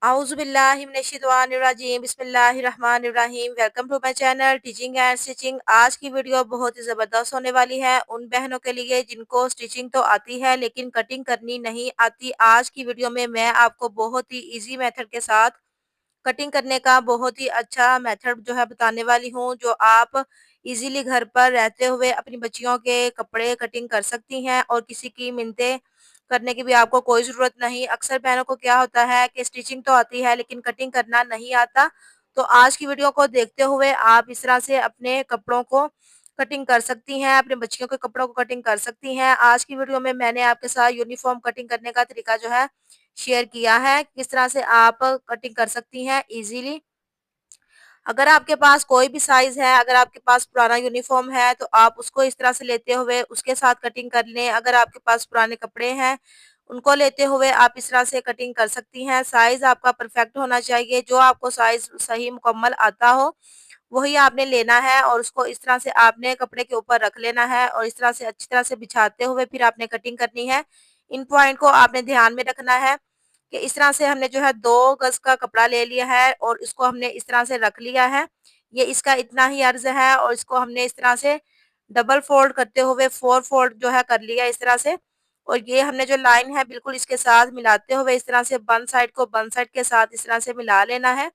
आउज़ुबिल्लाहिमिनश्शैतानिर्रजीम बिस्मिल्लाहिर्रहमानिर्रहीम। Welcome to my channel teaching and stitching. आज की वीडियो बहुत ही ज़बरदस्त होने वाली है उन बहनों के लिए जिनको स्टिचिंग तो आती है लेकिन कटिंग करनी नहीं आती। आज की वीडियो में मैं आपको बहुत ही ईजी मेथड के साथ कटिंग करने का बहुत ही अच्छा मेथड जो है बताने वाली हूँ, जो आप इजीली घर पर रहते हुए अपनी बच्चियों के कपड़े कटिंग कर सकती हैं और किसी की मिन्नतें करने की भी आपको कोई ज़रूरत नहीं। अक्सर बहनों को क्या होता है कि स्टिचिंग तो आती है लेकिन कटिंग करना नहीं आता। तो आज की वीडियो को देखते हुए आप इस तरह से अपने कपड़ों को कटिंग कर सकती हैं, अपने बच्चियों के कपड़ों को कटिंग कर सकती हैं। आज की वीडियो में मैंने आपके साथ यूनिफ़ॉर्म कटिंग करने का तरीका जो है शेयर किया है, किस तरह से आप कटिंग कर सकती हैं इजीली। अगर आपके पास कोई भी साइज़ है, अगर आपके पास पुराना यूनिफ़ॉर्म है तो आप उसको इस तरह से लेते हुए उसके साथ कटिंग कर लें। अगर आपके पास पुराने कपड़े हैं, उनको लेते हुए आप इस तरह से कटिंग कर सकती हैं। साइज़ आपका परफेक्ट होना चाहिए, जो आपको साइज़ सही मुकम्मल आता हो, वही आपने लेना है और उसको इस तरह से आपने कपड़े के ऊपर रख लेना है और इस तरह से अच्छी तरह से बिछाते हुए फिर आपने कटिंग करनी है। इन पॉइंट को आपने ध्यान में रखना है कि इस तरह से हमने जो है 2 गज़ का कपड़ा ले लिया है और इसको हमने इस तरह से रख लिया है। ये इसका इतना ही अर्ज़ है और इसको हमने इस तरह से डबल फ़ोल्ड करते हुए 4 फ़ोल्ड जो है कर लिया इस तरह से। और ये हमने जो लाइन है बिल्कुल इसके साथ मिलाते हुए इस तरह से बंद साइड को बंद साइड के साथ इस तरह से मिला लेना है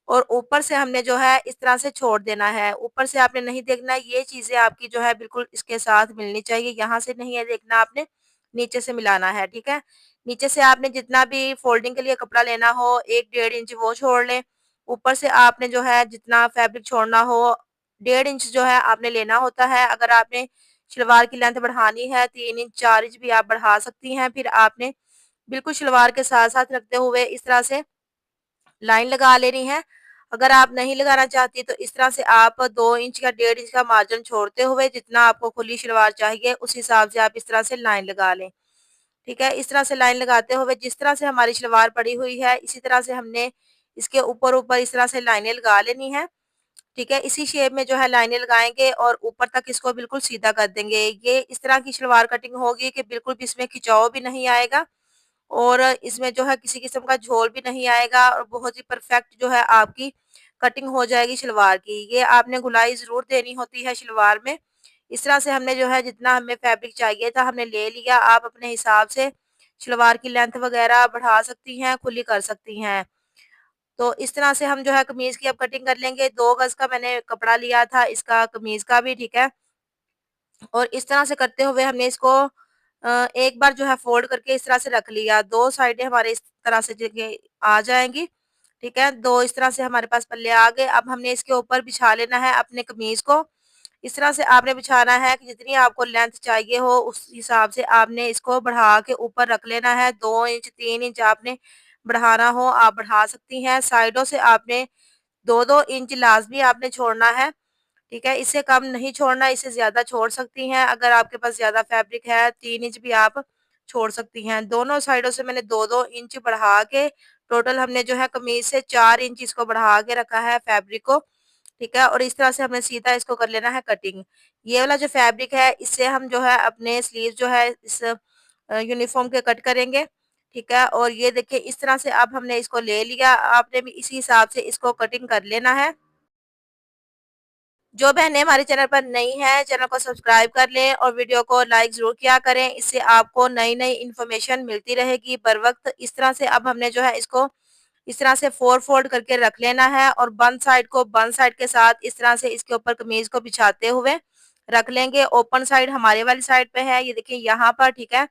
और ऊपर से हमने जो है इस तरह से छोड़ देना है। ऊपर से आपने नहीं देखना, ये चीज़ें आपकी जो है बिल्कुल इसके साथ मिलनी चाहिए। यहाँ से नहीं है देखना आपने, नीचे से मिलाना है, ठीक है? नीचे से आपने जितना भी फोल्डिंग के लिए कपड़ा लेना हो 1 डेढ़ इंच वो छोड़ लें। ऊपर से आपने जो है जितना फैब्रिक छोड़ना हो, डेढ़ इंच जो है आपने लेना होता है। अगर आपने शलवार की लेंथ बढ़ानी है 3 इंच 4 इंच भी आप बढ़ा सकती हैं। फिर आपने बिल्कुल शलवार के साथ-साथ रखते हुए इस तरह से लाइन लगा लेनी है। अगर आप नहीं लगाना चाहती तो इस तरह से आप 2 इंच या डेढ़ इंच का मार्जिन छोड़ते हुए जितना आपको खुली शलवार चाहिए उस हिसाब से आप इस तरह से लाइन लगा लें। ठीक है? इस तरह से लाइन लगाते हुए जिस तरह से हमारी शलवार पड़ी हुई है इसी तरह से हमने इसके ऊपर-ऊपर इस तरह से लाइनें लगा लेनी है। ठीक है? इसी शेप में जो है लाइनें लगाएँगे और ऊपर तक इसको बिल्कुल सीधा कर देंगे। ये इस तरह की शलवार कटिंग होगी कि बिल्कुल भी इसमें खिंचाव भी नहीं आएगा और इसमें जो है किसी किस्म का झोल भी नहीं आएगा और बहुत ही परफेक्ट जो है आपकी कटिंग हो जाएगी शलवार की। ये आपने गुलाई ज़रूर देनी होती है शलवार में। इस तरह से हमने जो है जितना हमें फैब्रिक चाहिए था हमने ले लिया। आप अपने हिसाब से शलवार की लेंथ वगैरह बढ़ा सकती हैं, खुली कर सकती हैं। तो इस तरह से हम जो है कमीज़ की अब कटिंग कर लेंगे। 2 गज़ का मैंने कपड़ा लिया था इसका कमीज़ का भी, ठीक है? और इस तरह से करते हुए हमने इसको एक बार जो है फ़ोल्ड करके इस तरह से रख लिया। 2 साइडें हमारे इस तरह से जगह आ जाएँगी, ठीक है? 2 इस तरह से हमारे पास पल्ले आ गए। अब हमने इसके ऊपर बिछा लेना है अपने कमीज़ को। इस तरह से आपने बिछाना है कि जितनी आपको लेंथ चाहिए हो उस हिसाब से आपने इसको बढ़ा के ऊपर रख लेना है। 2 इंच 3 इंच आपने बढ़ाना हो आप बढ़ा सकती हैं। साइडों से आपने 2-2 इंच लाज़मी आपने छोड़ना है। ठीक है? इससे कम नहीं छोड़ना, इससे ज़्यादा छोड़ सकती हैं। अगर आपके पास ज़्यादा फैब्रिक है 3 इंच भी आप छोड़ सकती हैं। दोनों साइडों से मैंने 2-2 इंच बढ़ा के टोटल हमने जो है कमीज़ से 4 इंच इसको बढ़ा के रखा है फैब्रिक को, ठीक है? और इस तरह से हमने सीधा इसको कर लेना है कटिंग। ये वाला जो फैब्रिक है इससे हम जो है अपने स्लीव जो है इस यूनिफ़ॉर्म के कट करेंगे, ठीक है? और ये देखिए इस तरह से अब हमने इसको ले लिया, आपने भी इसी हिसाब से इसको कटिंग कर लेना है। जो बहनें हमारे चैनल पर नई हैं, चैनल को सब्सक्राइब कर लें और वीडियो को लाइक ज़रूर किया करें। इससे आपको नई-नई इन्फॉर्मेशन मिलती रहेगी बर वक़्त। इस तरह से अब हमने जो है इसको इस तरह से 4 फ़ोल्ड करके रख लेना है और बंद साइड को बंद साइड के साथ इस तरह से इसके ऊपर कमीज़ को बिछाते हुए रख लेंगे। ओपन साइड हमारे वाली साइड पे है, ये देखिए यहाँ पर, ठीक है?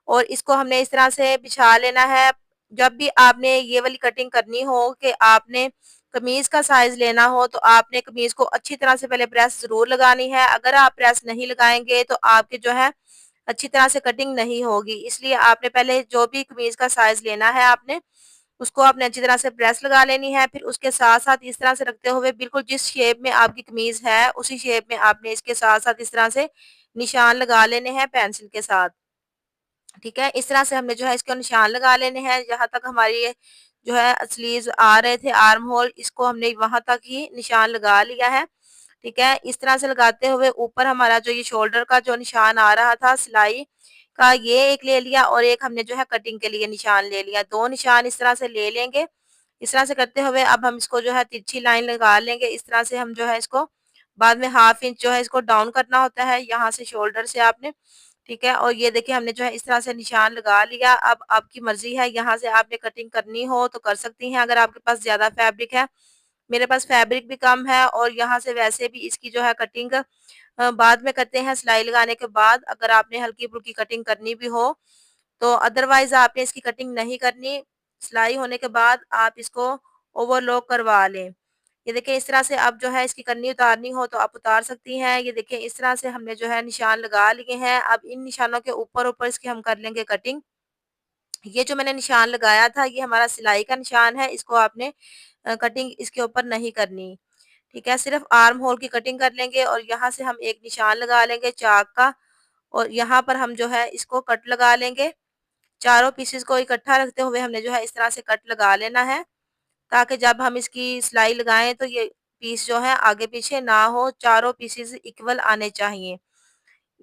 और इसको हमने इस तरह से बिछा लेना है। जब भी आपने ये वाली कटिंग करनी हो कि आपने कमीज़ का साइज़ लेना हो तो आपने कमीज़ को अच्छी तरह से पहले प्रेस ज़रूर लगानी है। अगर आप प्रेस नहीं लगाएँगे तो आपके जो है अच्छी तरह से कटिंग नहीं होगी। इसलिए आपने पहले जो भी कमीज़ का साइज़ लेना है आपने, उसको आपने अच्छी तरह से प्रेस लगा लेनी है। फिर उसके साथ-साथ इस तरह से रखते हुए बिल्कुल जिस शेप में आपकी कमीज़ है, उसी शेप में आपने इसके साथ-साथ इस तरह से निशान लगा लेने हैं पेंसिल के साथ। ठीक है? इस तरह से हमने जो है इसके निशान लगा लेने हैं, जहाँ तक हमारी ये जो है स्लीव्स आ रहे थे आर्म होल, इसको हमने वहाँ तक ही निशान लगा लिया है। ठीक है? इस तरह से लगाते हुए ऊपर हमारा जो ये शोल्डर का जो निशान आ रहा था सिलाई का, ये एक ले लिया और एक हमने जो है कटिंग के लिए निशान ले लिया। 2 निशान इस तरह से ले लेंगे इस तरह से करते हुए अब हम इसको जो है तिरछी लाइन लगा लेंगे। इस तरह से हम जो है इसको बाद में हाफ इंच जो है इसको डाउन करना होता है यहाँ से शोल्डर से आपने, ठीक है। और ये देखिए हमने जो है इस तरह से निशान लगा लिया। अब आपकी मर्जी है, यहाँ से आपने कटिंग करनी हो तो कर सकती हैं अगर आपके पास ज्यादा फैब्रिक है। मेरे पास फैब्रिक भी कम है और यहाँ से वैसे भी इसकी जो है कटिंग बाद में करते हैं सिलाई लगाने के बाद, अगर आपने हल्की फुल्की कटिंग करनी भी हो तो। अदरवाइज आपने इसकी कटिंग नहीं करनी, सिलाई होने के बाद आप इसको ओवरलॉक करवा लें। ये देखिए इस तरह से अब जो है इसकी कन्नी उतारनी हो तो आप उतार सकती हैं। ये देखिए इस तरह से हमने जो है निशान लगा लिए हैं। अब इन निशानों के ऊपर ऊपर इसकी हम कर लेंगे कटिंग। ये जो मैंने निशान लगाया था ये हमारा सिलाई का निशान है, इसको आपने कटिंग इसके ऊपर नहीं करनी, ठीक है। सिर्फ आर्म होल की कटिंग कर लेंगे और यहाँ से हम एक निशान लगा लेंगे चाक का और यहाँ पर हम जो है इसको कट लगा लेंगे। चारों पीसेस को इकट्ठा रखते हुए हमने जो है इस तरह से कट लगा लेना है, ताकि जब हम इसकी सिलाई लगाएं तो ये पीस जो है आगे पीछे ना हो, चारों पीसेस इक्वल आने चाहिए।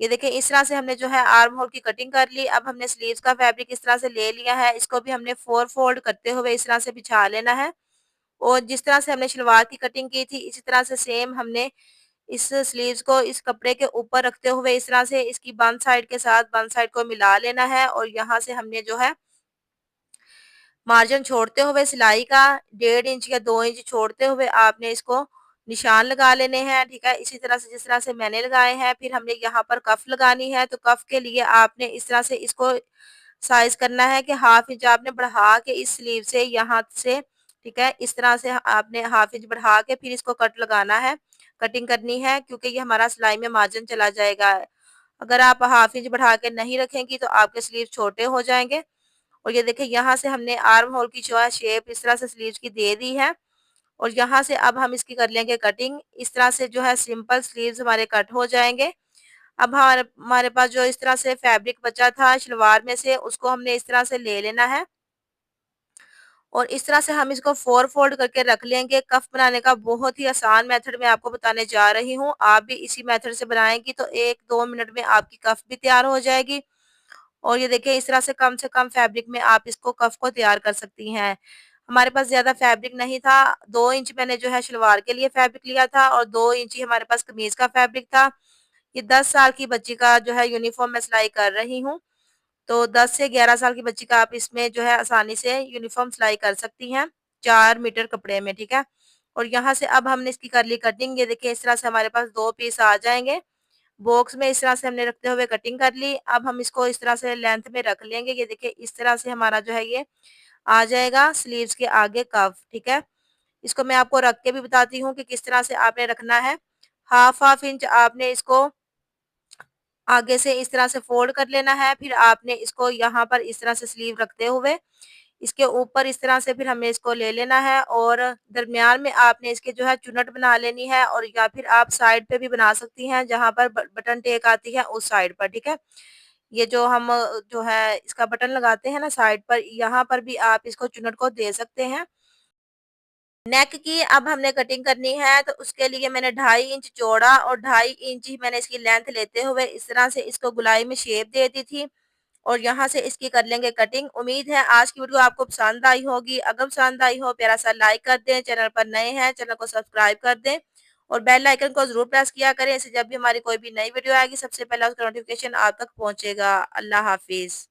ये देखिए इस तरह से हमने जो है आर्म होल की कटिंग कर ली। अब हमने स्लीव्स का फैब्रिक इस तरह से ले लिया है, इसको भी हमने 4 फोल्ड करते हुए इस तरह से बिछा लेना है। और जिस तरह से हमने शलवार की कटिंग की थी इसी तरह से सेम हमने इस स्लीव्स को इस कपड़े के ऊपर रखते हुए इस तरह से इसकी बंद साइड के साथ बंद साइड को मिला लेना है। और यहाँ से हमने जो है मार्जिन छोड़ते हुए सिलाई का 1.5 इंच या 2 इंच छोड़ते हुए आपने इसको निशान लगा लेने हैं, ठीक है। इसी तरह से जिस तरह से मैंने लगाए हैं, फिर हमने यहाँ पर कफ लगानी है। तो कफ के लिए आपने इस तरह से इसको साइज करना है कि हाफ इंच आपने बढ़ा के इस स्लीव से यहाँ से, ठीक है, इस तरह से आपने हाफ इंच बढ़ा के फिर इसको कट लगाना है, कटिंग करनी है, क्योंकि ये हमारा सिलाई में मार्जिन चला जाएगा। अगर आप हाफ इंच बढ़ा के नहीं रखेंगी तो आपके स्लीव छोटे हो जाएंगे। और ये देखिए यहाँ से हमने आर्म होल की जो है शेप इस तरह से स्लीव्स की दे दी है। और यहाँ से अब हम इसकी कर लेंगे कटिंग। इस तरह से जो है सिंपल स्लीव्स हमारे कट हो जाएंगे। अब हमारे हमारे पास जो इस तरह से फैब्रिक बचा था शलवार में से, उसको हमने इस तरह से ले लेना है और इस तरह से हम इसको 4 फोल्ड करके रख लेंगे। कफ बनाने का बहुत ही आसान मेथड मैं आपको बताने जा रही हूँ। आप भी इसी मेथड से बनाएंगी तो 1-2 मिनट में आपकी कफ भी तैयार हो जाएगी। और ये देखिए इस तरह से कम फैब्रिक में आप इसको कफ को तैयार कर सकती हैं। हमारे पास ज़्यादा फैब्रिक नहीं था, 2 इंच मैंने जो है शलवार के लिए फैब्रिक लिया था और 2 इंच ही हमारे पास कमीज का फैब्रिक था। ये 10 साल की बच्ची का जो है यूनिफॉर्म मैं सिलाई कर रही हूँ। तो 10 से 11 साल की बच्ची का आप इसमें जो है आसानी से यूनिफॉर्म सिलाई कर सकती हैं 4 मीटर कपड़े में, ठीक है। और यहाँ से अब हमने इसकी कर ली कटिंग। ये देखिए इस तरह से हमारे पास 2 पीस आ जाएंगे। बॉक्स में इस तरह से हमने रखते हुए कटिंग कर ली। अब हम इसको इस तरह से लेंथ में रख लेंगे। ये देखिए इस तरह से हमारा जो है ये आ जाएगा स्लीव्स के आगे कफ, ठीक है। इसको मैं आपको रख के भी बताती हूँ कि किस तरह से आपने रखना है। हाफ इंच आपने इसको आगे से इस तरह से फोल्ड कर लेना है। फिर आपने इसको यहाँ पर इस तरह से स्लीव रखते हुए इसके ऊपर इस तरह से फिर हमें इसको ले लेना है और दरमियान में आपने इसके जो है चुनट बना लेनी है। और या फिर आप साइड पे भी बना सकती हैं जहां पर बटन टेक आती है उस साइड पर, ठीक है। ये जो हम जो है इसका बटन लगाते हैं ना साइड पर, यहाँ पर भी आप इसको चुनट को दे सकते हैं। नेक की अब हमने कटिंग करनी है तो उसके लिए मैंने 2.5 इंच चौड़ा और 2.5 इंच ही मैंने इसकी लेंथ लेते हुए इस तरह से इसको गुलाई में शेप दे दी थी। और यहाँ से इसकी कर लेंगे कटिंग। उम्मीद है आज की वीडियो आपको पसंद आई होगी। अगर पसंद आई हो प्यारा सा लाइक कर दें, चैनल पर नए हैं चैनल को सब्सक्राइब कर दें और बेल आइकन को जरूर प्रेस किया करें। इससे जब भी हमारी कोई भी नई वीडियो आएगी सबसे पहले उसका नोटिफिकेशन आप तक पहुंचेगा। अल्लाह हाफिज।